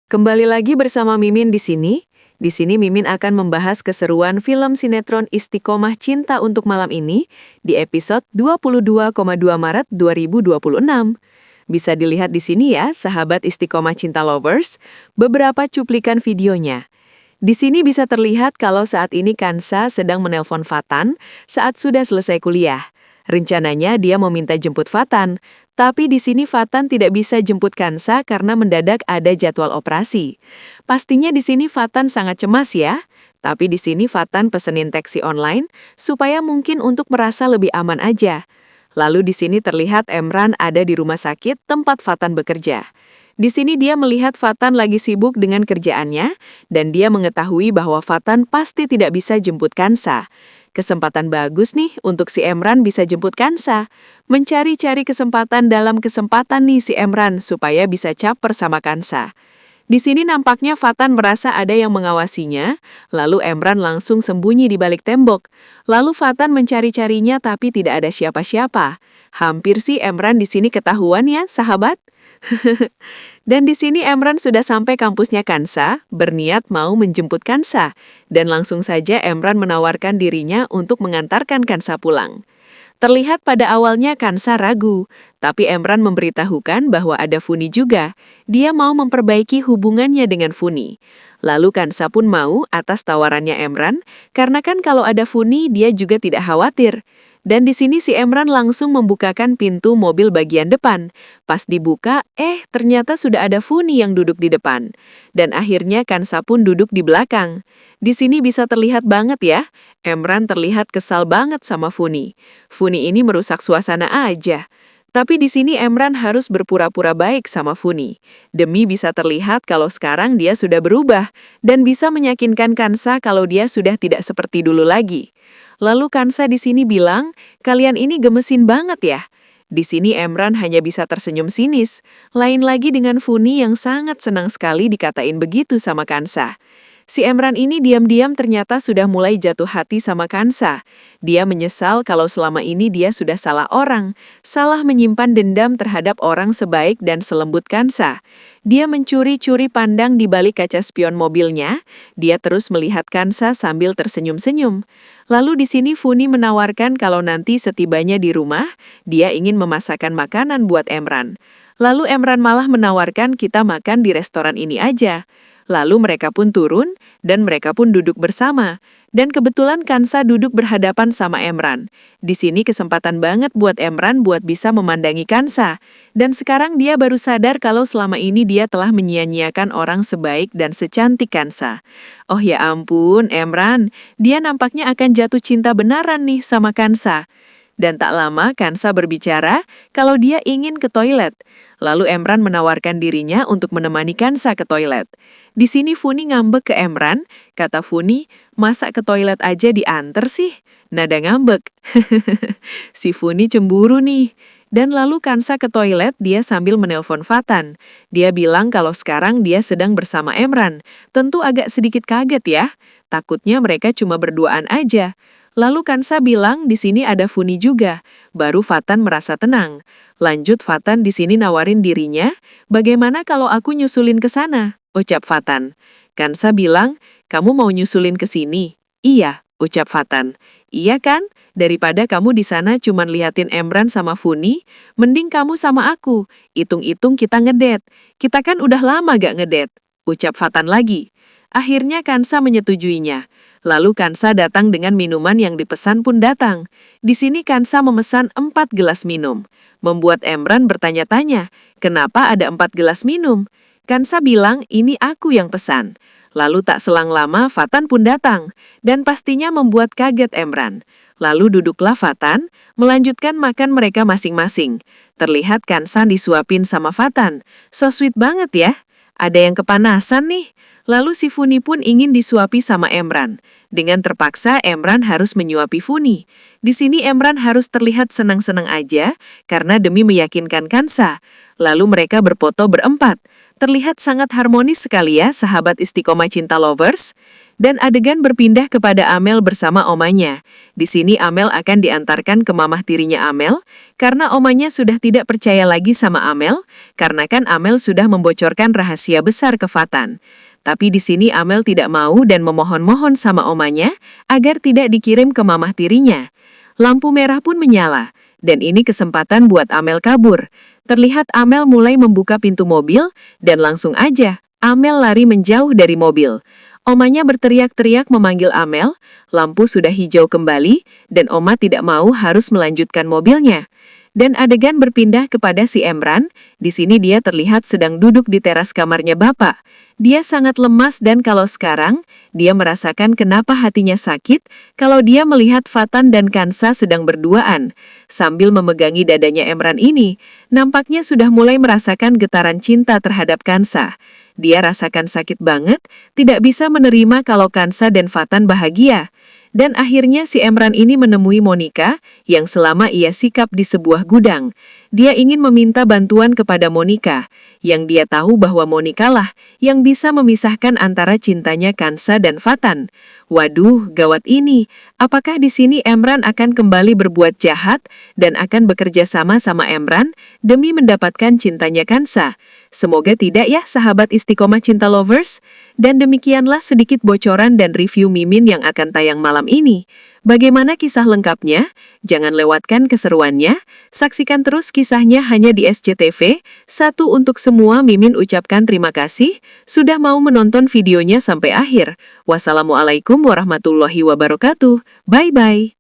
Kembali lagi bersama Mimin di sini. Di sini Mimin akan membahas keseruan film sinetron Istiqomah Cinta untuk malam ini di episode 22,2 Maret 2026. Bisa dilihat di sini ya, sahabat Istiqomah Cinta Lovers, beberapa cuplikan videonya. Di sini bisa terlihat kalau saat ini Kansa sedang menelpon Fatan saat sudah selesai kuliah. Rencananya dia meminta jemput Fatan, tapi di sini Fatan tidak bisa jemput Kansa karena mendadak ada jadwal operasi. Pastinya di sini Fatan sangat cemas ya. Tapi di sini Fatan pesenin taksi online supaya mungkin untuk merasa lebih aman aja. Lalu di sini terlihat Emran ada di rumah sakit tempat Fatan bekerja. Di sini dia melihat Fatan lagi sibuk dengan kerjaannya dan dia mengetahui bahwa Fatan pasti tidak bisa jemput Kansa. Kesempatan bagus nih untuk si Emran bisa jemput Kansa. Mencari-cari kesempatan dalam kesempatan nih si Emran supaya bisa caper sama Kansa. Di sini nampaknya Fatan merasa ada yang mengawasinya, lalu Emran langsung sembunyi di balik tembok. Lalu Fatan mencari-carinya tapi tidak ada siapa-siapa. Hampir sih Emran di sini ketahuan ya, sahabat. Dan di sini Emran sudah sampai kampusnya Kansa, berniat mau menjemput Kansa. Dan langsung saja Emran menawarkan dirinya untuk mengantarkan Kansa pulang. Terlihat pada awalnya Kansa ragu, tapi Emran memberitahukan bahwa ada Funi juga. Dia mau memperbaiki hubungannya dengan Funi. Lalu Kansa pun mau atas tawarannya Emran, karena kan kalau ada Funi dia juga tidak khawatir. Dan di sini si Emran langsung membukakan pintu mobil bagian depan. Pas dibuka, ternyata sudah ada Funi yang duduk di depan. Dan akhirnya Kansa pun duduk di belakang. Di sini bisa terlihat banget ya, Emran terlihat kesal banget sama Funi. Funi ini merusak suasana aja. Tapi di sini Emran harus berpura-pura baik sama Funi. Demi bisa terlihat kalau sekarang dia sudah berubah dan bisa meyakinkan Kansa kalau dia sudah tidak seperti dulu lagi. Lalu Kansa di sini bilang, kalian ini gemesin banget ya. Di sini Emran hanya bisa tersenyum sinis. Lain lagi dengan Funi yang sangat senang sekali dikatain begitu sama Kansa. Si Emran ini diam-diam ternyata sudah mulai jatuh hati sama Kansa. Dia menyesal kalau selama ini dia sudah salah orang, salah menyimpan dendam terhadap orang sebaik dan selembut Kansa. Dia mencuri-curi pandang di balik kaca spion mobilnya. Dia terus melihat Kansa sambil tersenyum-senyum. Lalu di sini Funi menawarkan kalau nanti setibanya di rumah, dia ingin memasakkan makanan buat Emran. Lalu Emran malah menawarkan kita makan di restoran ini aja. Lalu mereka pun turun, dan mereka pun duduk bersama. Dan kebetulan Kansa duduk berhadapan sama Emran. Di sini kesempatan banget buat Emran buat bisa memandangi Kansa. Dan sekarang dia baru sadar kalau selama ini dia telah menyia-nyiakan orang sebaik dan secantik Kansa. Oh ya ampun, Emran, dia nampaknya akan jatuh cinta beneran nih sama Kansa. Dan tak lama Kansa berbicara kalau dia ingin ke toilet. Lalu Emran menawarkan dirinya untuk menemani Kansa ke toilet. Di sini Funi ngambek ke Emran, kata Funi, masa ke toilet aja diantar sih? Nada ngambek. Si Funi cemburu nih. Dan lalu Kansa ke toilet, dia sambil menelpon Fatan. Dia bilang kalau sekarang dia sedang bersama Emran. Tentu agak sedikit kaget ya. Takutnya mereka cuma berduaan aja. Lalu Kansa bilang di sini ada Funi juga. Baru Fatan merasa tenang. Lanjut Fatan di sini nawarin dirinya, bagaimana kalau aku nyusulin ke sana? Ucap Fatan. Kansa bilang, kamu mau nyusulin ke sini? Iya, ucap Fatan. Iya kan? Daripada kamu di sana cuman liatin Emran sama Funi, mending kamu sama aku. Hitung-hitung kita ngedet. Kita kan udah lama gak ngedet. Ucap Fatan lagi. Akhirnya Kansa menyetujuinya. Lalu Kansa datang dengan minuman yang dipesan pun datang. Di sini Kansa memesan 4 gelas minum. Membuat Emran bertanya-tanya, kenapa ada 4 gelas minum? Kansa bilang, ini aku yang pesan. Lalu tak selang lama Fatan pun datang, dan pastinya membuat kaget Emran. Lalu duduklah Fatan, melanjutkan makan mereka masing-masing. Terlihat Kansa disuapin sama Fatan. So sweet banget ya. Ada yang kepanasan nih. Lalu si Funi pun ingin disuapi sama Emran. Dengan terpaksa Emran harus menyuapi Funi. Di sini Emran harus terlihat senang-senang aja karena demi meyakinkan Kansa. Lalu mereka berfoto berempat. Terlihat sangat harmonis sekali ya sahabat Istiqomah Cinta Lovers. Dan adegan berpindah kepada Amel bersama omanya. Di sini Amel akan diantarkan ke mamah tirinya Amel, karena omanya sudah tidak percaya lagi sama Amel, karena kan Amel sudah membocorkan rahasia besar ke Fatan. Tapi di sini Amel tidak mau dan memohon-mohon sama omanya, agar tidak dikirim ke mamah tirinya. Lampu merah pun menyala, dan ini kesempatan buat Amel kabur. Terlihat Amel mulai membuka pintu mobil, dan langsung aja, Amel lari menjauh dari mobil. Omanya berteriak-teriak memanggil Amel, lampu sudah hijau kembali, dan Oma tidak mau harus melanjutkan mobilnya. Dan adegan berpindah kepada si Emran, di sini dia terlihat sedang duduk di teras kamarnya Bapak. Dia sangat lemas dan kalau sekarang, dia merasakan kenapa hatinya sakit kalau dia melihat Fatan dan Kansa sedang berduaan. Sambil memegangi dadanya Emran ini, nampaknya sudah mulai merasakan getaran cinta terhadap Kansa. Dia rasakan sakit banget, tidak bisa menerima kalau Kansa dan Fatan bahagia. Dan akhirnya si Emran ini menemui Monica, yang selama ia sikap di sebuah gudang. Dia ingin meminta bantuan kepada Monica, yang dia tahu bahwa Monica lah yang bisa memisahkan antara cintanya Kansa dan Fatan. Waduh, gawat ini. Apakah di sini Emran akan kembali berbuat jahat dan akan bekerja sama Emran demi mendapatkan cintanya Kansa? Semoga tidak ya sahabat Istiqomah Cinta Lovers. Dan demikianlah sedikit bocoran dan review Mimin yang akan tayang malam ini. Bagaimana kisah lengkapnya? Jangan lewatkan keseruannya. Saksikan terus kisahnya hanya di SCTV. Satu untuk semua, Mimin ucapkan terima kasih sudah mau menonton videonya sampai akhir. Wassalamualaikum warahmatullahi wabarakatuh. Bye-bye.